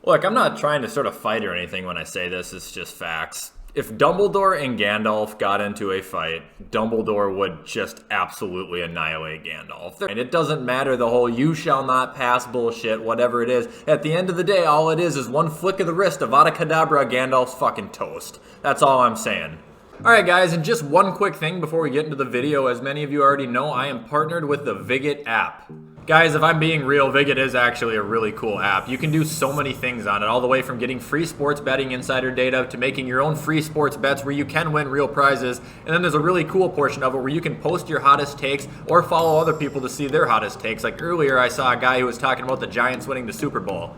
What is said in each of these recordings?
Look, I'm not trying to sort of fight or anything when I say this, it's just facts. If Dumbledore and Gandalf got into a fight, Dumbledore would just absolutely annihilate Gandalf. And it doesn't matter the whole you shall not pass bullshit, whatever it is. At the end of the day, all it is one flick of the wrist, Avada Kedavra, Gandalf's fucking toast. That's all I'm saying. Alright guys, and just one quick thing before we get into the video. As many of you already know, I am partnered with the Vigot app. Guys, if I'm being real, Vigot is actually a really cool app. You can do so many things on it, all the way from getting free sports betting insider data to making your own free sports bets where you can win real prizes. And then there's a really cool portion of it where you can post your hottest takes or follow other people to see their hottest takes. Like earlier, I saw a guy who was talking about the Giants winning the Super Bowl.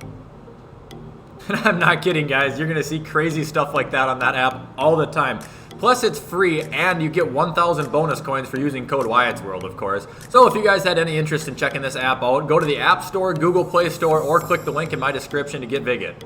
And I'm not kidding, guys. You're going to see crazy stuff like that on that app all the time. Plus, it's free, and you get 1,000 bonus coins for using code WyattzWorld, of course. So if you guys had any interest in checking this app out, go to the App Store, Google Play Store, or click the link in my description to get Vigot.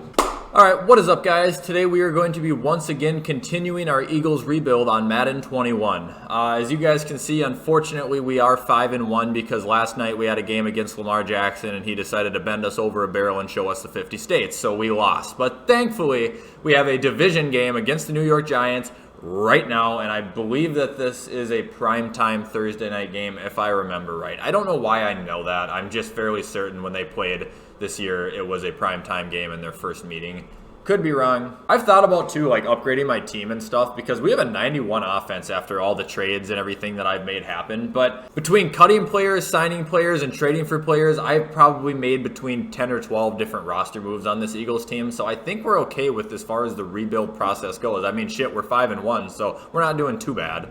Alright, what is up, guys? Today we are going to be once again continuing our Eagles rebuild on Madden 21. As you guys can see, unfortunately, we are 5-1 because last night we had a game against Lamar Jackson and he decided to bend us over a barrel and show us the 50 states, so we lost. But thankfully, we have a division game against the New York Giants right now, and I believe that this is a primetime Thursday night game, if I remember right. I don't know why I know that. I'm just fairly certain when they played this year, it was a primetime game in their first meeting. Could be wrong. I've thought about, too, like upgrading my team and stuff because we have a 91 offense after all the trades and everything that I've made happen. But between cutting players, signing players, and trading for players, I've probably made between 10 or 12 different roster moves on this Eagles team. So I think we're okay with as far as the rebuild process goes. I mean, shit, we're 5-1, so we're not doing too bad.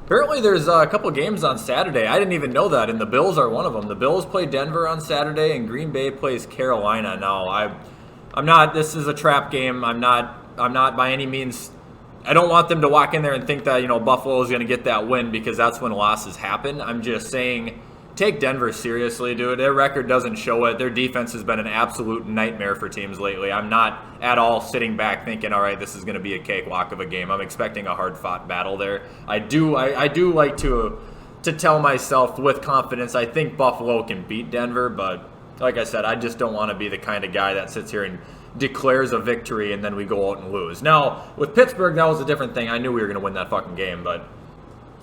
Apparently there's a couple games on Saturday. I didn't even know that, and the Bills are one of them. The Bills play Denver on Saturday, and Green Bay plays Carolina. Now, I'm not, this is a trap game. I'm not by any means, I don't want them to walk in there and think that, you know, Buffalo is going to get that win because that's when losses happen. I'm just saying, take Denver seriously, dude. Their record doesn't show it. Their defense has been an absolute nightmare for teams lately. I'm not at all sitting back thinking, all right, this is going to be a cakewalk of a game. I'm expecting a hard-fought battle there. I do like to tell myself with confidence, I think Buffalo can beat Denver, but like I said, I just don't want to be the kind of guy that sits here and declares a victory and then we go out and lose. Now, with Pittsburgh, that was a different thing. I knew we were going to win that fucking game, but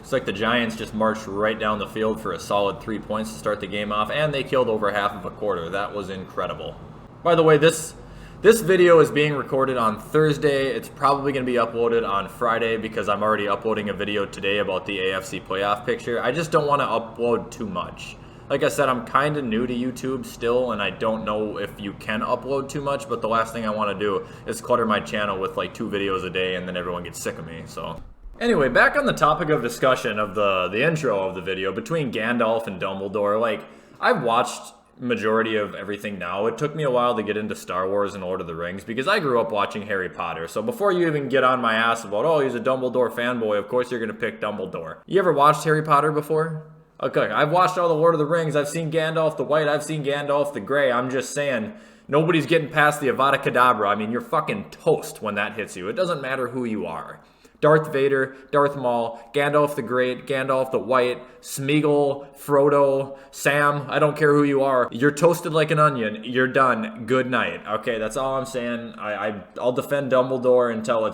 it's like the Giants just marched right down the field for a solid 3 points to start the game off, and they killed over half of a quarter. That was incredible. By the way, this video is being recorded on Thursday. It's probably going to be uploaded on Friday because I'm already uploading a video today about the AFC playoff picture. I just don't want to upload too much. Like I said, I'm kind of new to YouTube still, and I don't know if you can upload too much, but the last thing I want to do is clutter my channel with like 2 videos a day and then everyone gets sick of me, so. Anyway, back on the topic of discussion of the intro of the video, between Gandalf and Dumbledore, like, I've watched majority of everything now. It took me a while to get into Star Wars and Lord of the Rings because I grew up watching Harry Potter, so before you even get on my ass about, oh, he's a Dumbledore fanboy, of course you're going to pick Dumbledore. You ever watched Harry Potter before? Okay, I've watched all the Lord of the Rings. I've seen Gandalf the White. I've seen Gandalf the Gray. I'm just saying, nobody's getting past the Avada Kedavra. I mean, you're fucking toast when that hits you. It doesn't matter who you are. Darth Vader, Darth Maul, Gandalf the Great, Gandalf the White, Smeagol, Frodo, Sam, I don't care who you are. You're toasted like an onion. You're done. Good night. Okay, that's all I'm saying. I'll defend Dumbledore until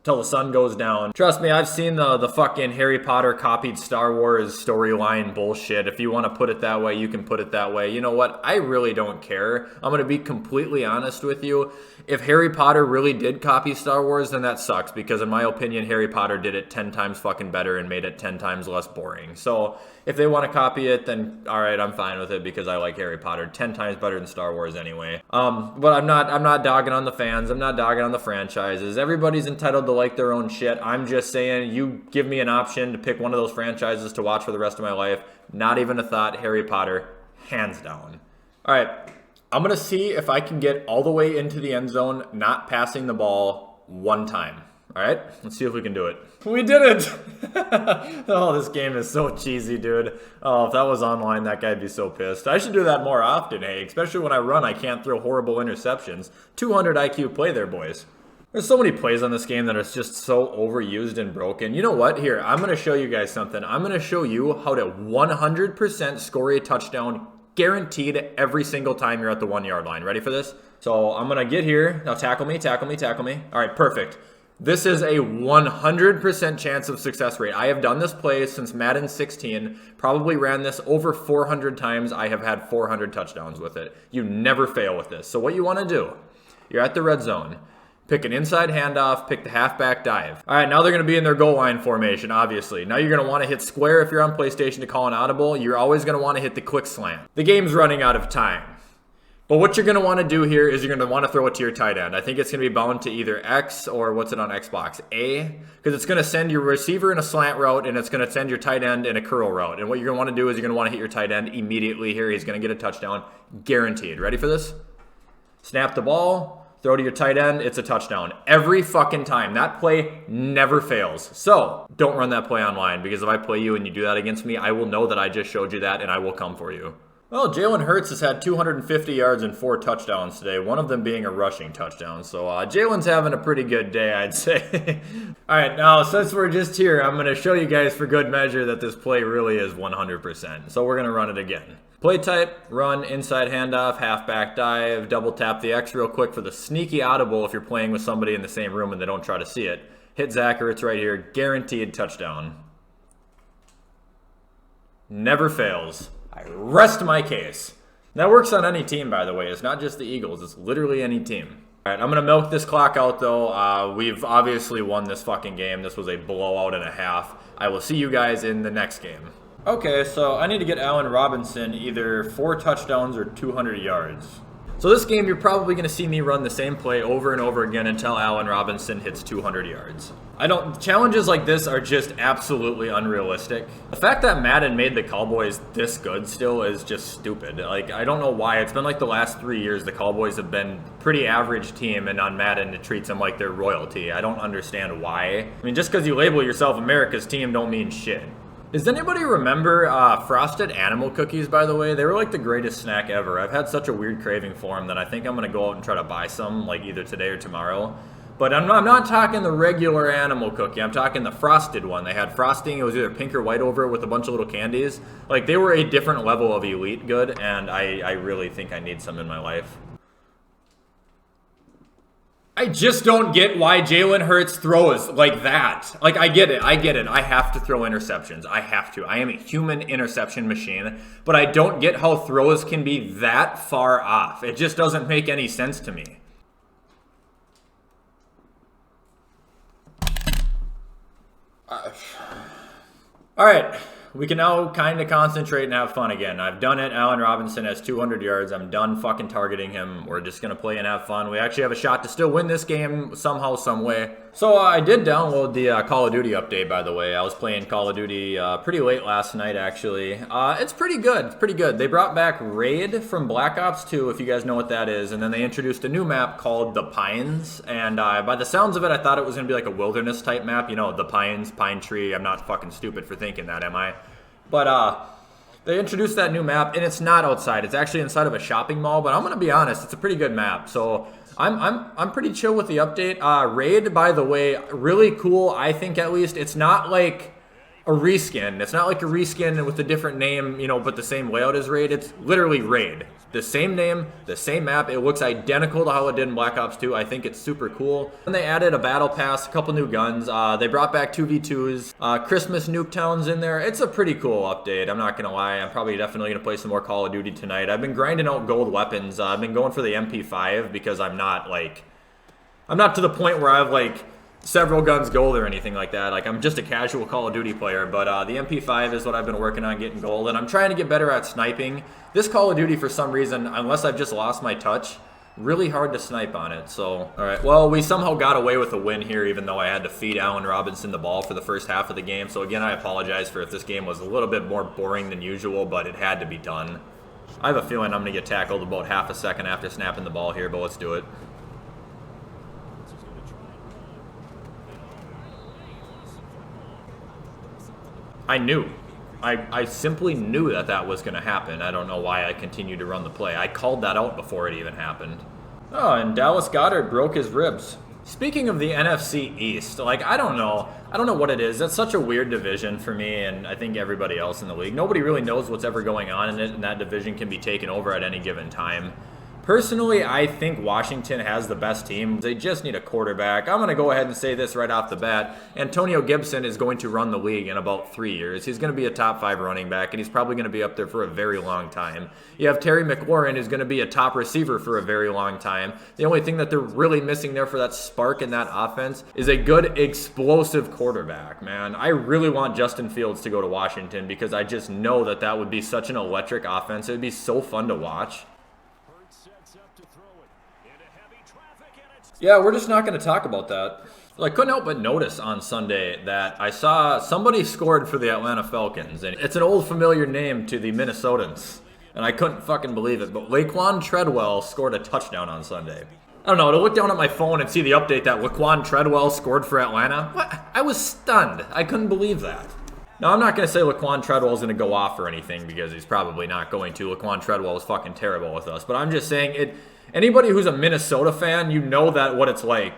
the sun goes down. Trust me, I've seen the fucking Harry Potter copied Star Wars storyline bullshit. If you want to put it that way, you can put it that way. You know what? I really don't care. I'm going to be completely honest with you. If Harry Potter really did copy Star Wars, then that sucks because in my opinion, Harry Potter did it 10 times fucking better and made it 10 times less boring. So if they want to copy it, then all right, I'm fine with it because I like Harry Potter 10 times better than Star Wars anyway. But I'm not dogging on the fans. I'm not dogging on the franchises. Everybody's entitled to like their own shit. I'm just saying, you give me an option to pick one of those franchises to watch for the rest of my life. Not even a thought. Harry Potter, hands down. All right, I'm going to see if I can get all the way into the end zone, not passing the ball one time. All right, let's see if we can do it. We did it! Oh, this game is so cheesy, dude. Oh, if that was online, that guy'd be so pissed. I should do that more often, hey? Especially when I run, I can't throw horrible interceptions. 200 IQ play there, boys. There's so many plays on this game that are just so overused and broken. You know what? Here, I'm going to show you guys something. I'm going to show you how to 100% score a touchdown Guaranteed every single time you're at the 1 yard line. Ready for this? So I'm going to get here. Now tackle me, tackle me, tackle me. All right, perfect. This is a 100% chance of success rate. I have done this play since Madden 16. Probably ran this over 400 times. I have had 400 touchdowns with it. You never fail with this. So what you want to do, you're at the red zone. Pick an inside handoff, pick the halfback dive. All right, now they're going to be in their goal line formation, obviously. Now you're going to want to hit square if you're on PlayStation to call an audible. You're always going to want to hit the quick slant. The game's running out of time. But what you're going to want to do here is you're going to want to throw it to your tight end. I think it's going to be bound to either X or what's it on Xbox? A, because it's going to send your receiver in a slant route and it's going to send your tight end in a curl route. And what you're going to want to do is you're going to want to hit your tight end immediately here. He's going to get a touchdown, guaranteed. Ready for this? Snap the ball, throw to your tight end, it's a touchdown. Every fucking time. That play never fails. So don't run that play online, because if I play you and you do that against me, I will know that I just showed you that and I will come for you. Well, Jalen Hurts has had 250 yards and 4 touchdowns today, one of them being a rushing touchdown. So Jalen's having a pretty good day, I'd say. All right, now since we're just here, I'm going to show you guys for good measure that this play really is 100%. So we're going to run it again. Play type, run, inside handoff, halfback dive, double tap the X real quick for the sneaky audible if you're playing with somebody in the same room and they don't try to see it. Hit Zach Ertz right here, guaranteed touchdown. Never fails. I rest my case. That works on any team, by the way. It's not just the Eagles. It's literally any team. All right, I'm going to milk this clock out, though. We've obviously won this fucking game. This was a blowout and a half. I will see you guys in the next game. Okay, so I need to get Allen Robinson either 4 touchdowns or 200 yards. So this game, you're probably going to see me run the same play over and over again until Allen Robinson hits 200 yards. Challenges like this are just absolutely unrealistic. The fact that Madden made the Cowboys this good still is just stupid. Like, I don't know why. It's been like the last 3 years the Cowboys have been a pretty average team, and on Madden it treats them like they're royalty. I don't understand why. I mean, just because you label yourself America's team don't mean shit. Does anybody remember frosted animal cookies, by the way? They were like the greatest snack ever. I've had such a weird craving for them that I think I'm going to go out and try to buy some, like either today or tomorrow. But I'm not talking the regular animal cookie. I'm talking the frosted one. They had frosting. It was either pink or white over it with a bunch of little candies. Like, they were a different level of elite good, and I really think I need some in my life. I just don't get why Jalen Hurts throws like that. Like, I get it. I have to throw interceptions. I have to. I am a human interception machine. But I don't get how throws can be that far off. It just doesn't make any sense to me. All right. We can now kind of concentrate and have fun again. I've done it. Allen Robinson has 200 yards. I'm done fucking targeting him. We're just going to play and have fun. We actually have a shot to still win this game somehow, some way. So I did download the Call of Duty update, by the way. I was playing Call of Duty pretty late last night, actually. It's pretty good. It's pretty good. They brought back Raid from Black Ops 2, if you guys know what that is. And then they introduced a new map called The Pines. And by the sounds of it, I thought it was going to be like a wilderness type map. You know, The Pines, Pine Tree. I'm not fucking stupid for thinking that, am I? But they introduced that new map, and it's not outside. It's actually inside of a shopping mall. But I'm gonna be honest, it's a pretty good map. So I'm pretty chill with the update. Raid, by the way, really cool. I think at least it's not like a reskin. It's not like a reskin with a different name, you know, but the same layout as Raid. It's literally Raid. The same name, the same map. It looks identical to how it did in Black Ops 2. I think it's super cool. And they added a battle pass, a couple new guns. They brought back 2v2s. Christmas Nuketown's in there. It's a pretty cool update. I'm not going to lie. I'm probably definitely going to play some more Call of Duty tonight. I've been grinding out gold weapons. I've been going for the MP5 because I'm not to the point where I've like several guns gold or anything like that. Like, I'm just a casual Call of Duty player, but the MP5 is what I've been working on getting gold, and I'm trying to get better at sniping. This Call of Duty, for some reason, unless I've just lost my touch, really hard to snipe on it. So, all right, well, we somehow got away with a win here, even though I had to feed Allen Robinson the ball for the first half of the game. So again, I apologize for if this game was a little bit more boring than usual, but it had to be done. I have a feeling I'm going to get tackled about half a second after snapping the ball here, but let's do it. I knew. I simply knew that that was going to happen. I don't know why I continued to run the play. I called that out before it even happened. Oh, and Dallas Goedert broke his ribs. Speaking of the NFC East, like, I don't know what it is. That's such a weird division for me, and I think everybody else in the league. Nobody really knows what's ever going on in it, and that division can be taken over at any given time. Personally, I think Washington has the best team. They just need a quarterback. I'm going to go ahead and say this right off the bat. Antonio Gibson is going to run the league in about 3 years. He's going to be a top 5 running back, and he's probably going to be up there for a very long time. You have Terry McLaurin, who's going to be a top receiver for a very long time. The only thing that they're really missing there for that spark in that offense is a good, explosive quarterback, man. I really want Justin Fields to go to Washington because I just know that that would be such an electric offense. It would be so fun to watch. Yeah, we're just not going to talk about that. Well, I couldn't help but notice on Sunday that I saw somebody scored for the Atlanta Falcons, and it's an old familiar name to the Minnesotans, and I couldn't fucking believe it, but Laquan Treadwell scored a touchdown on Sunday. I don't know, to look down at my phone and see the update that Laquan Treadwell scored for Atlanta, what? I was stunned. I couldn't believe that. Now, I'm not going to say Laquan Treadwell is going to go off or anything because he's probably not going to. Laquan Treadwell is fucking terrible with us, but I'm just saying it. Anybody who's a Minnesota fan, you know that what it's like.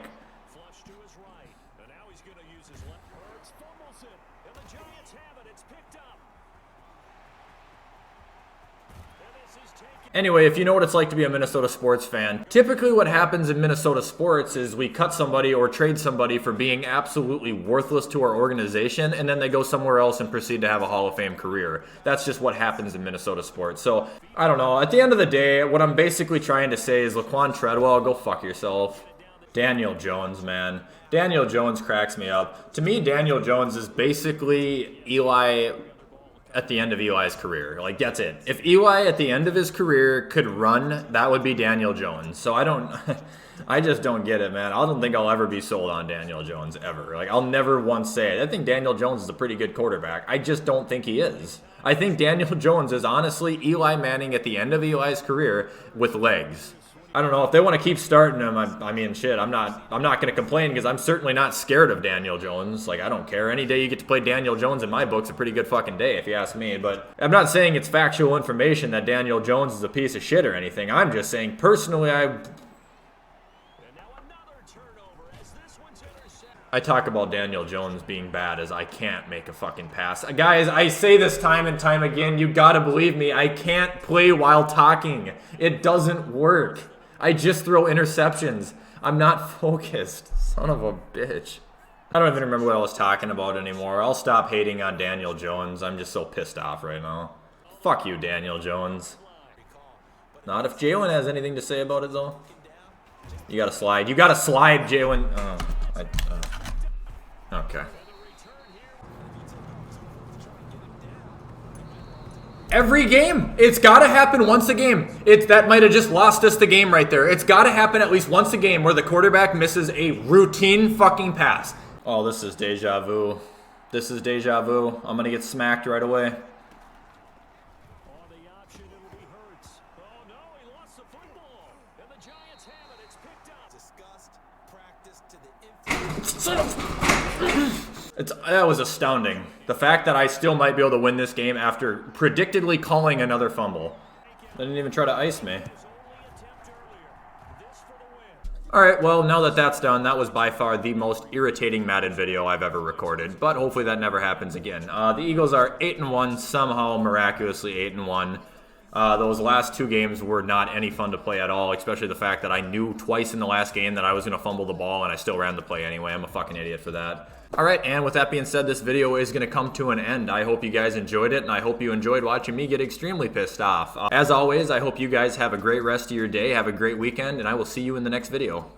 Anyway, if you know what it's like to be a Minnesota sports fan, typically what happens in Minnesota sports is we cut somebody or trade somebody for being absolutely worthless to our organization, and then they go somewhere else and proceed to have a Hall of Fame career. That's just what happens in Minnesota sports. So, I don't know. At the end of the day, what I'm basically trying to say is Laquan Treadwell, go fuck yourself. Daniel Jones, man. Daniel Jones cracks me up. To me, Daniel Jones is basically Eli at the end of Eli's career. Like, that's it. If Eli at the end of his career could run, that would be Daniel Jones. So I just don't get it, man. I don't think I'll ever be sold on Daniel Jones ever. Like, I'll never once say it. I think Daniel Jones is a pretty good quarterback. I just don't think he is. I think Daniel Jones is honestly Eli Manning at the end of Eli's career with legs. I don't know if they want to keep starting him. I mean, shit. I'm not going to complain because I'm certainly not scared of Daniel Jones. Like, I don't care. Any day you get to play Daniel Jones in my book's a pretty good fucking day, if you ask me. But I'm not saying it's factual information that Daniel Jones is a piece of shit or anything. I'm just saying personally, I talk about Daniel Jones being bad as I can't make a fucking pass. Guys, I say this time and time again. You gotta believe me. I can't play while talking. It doesn't work. I just throw interceptions. I'm not focused. Son of a bitch. I don't even remember what I was talking about anymore. I'll stop hating on Daniel Jones. I'm just so pissed off right now. Fuck you, Daniel Jones. Not if Jalen has anything to say about it, though. You gotta slide. You gotta slide, Jalen. Okay. Every game. It's got to happen once a game. That might have just lost us the game right there. It's got to happen at least once a game where the quarterback misses a routine fucking pass. Oh, this is deja vu. This is deja vu. I'm going to get smacked right away. Son of... That was astounding. The fact that I still might be able to win this game after predictably calling another fumble. They didn't even try to ice me. Alright, well, now that that's done, that was by far the most irritating Madden video I've ever recorded. But hopefully that never happens again. The Eagles are 8-1, somehow miraculously 8-1. Those last 2 games were not any fun to play at all, especially the fact that I knew twice in the last game that I was going to fumble the ball and I still ran the play anyway. I'm a fucking idiot for that. Alright, and with that being said, this video is going to come to an end. I hope you guys enjoyed it, and I hope you enjoyed watching me get extremely pissed off. As always, I hope you guys have a great rest of your day, have a great weekend, and I will see you in the next video.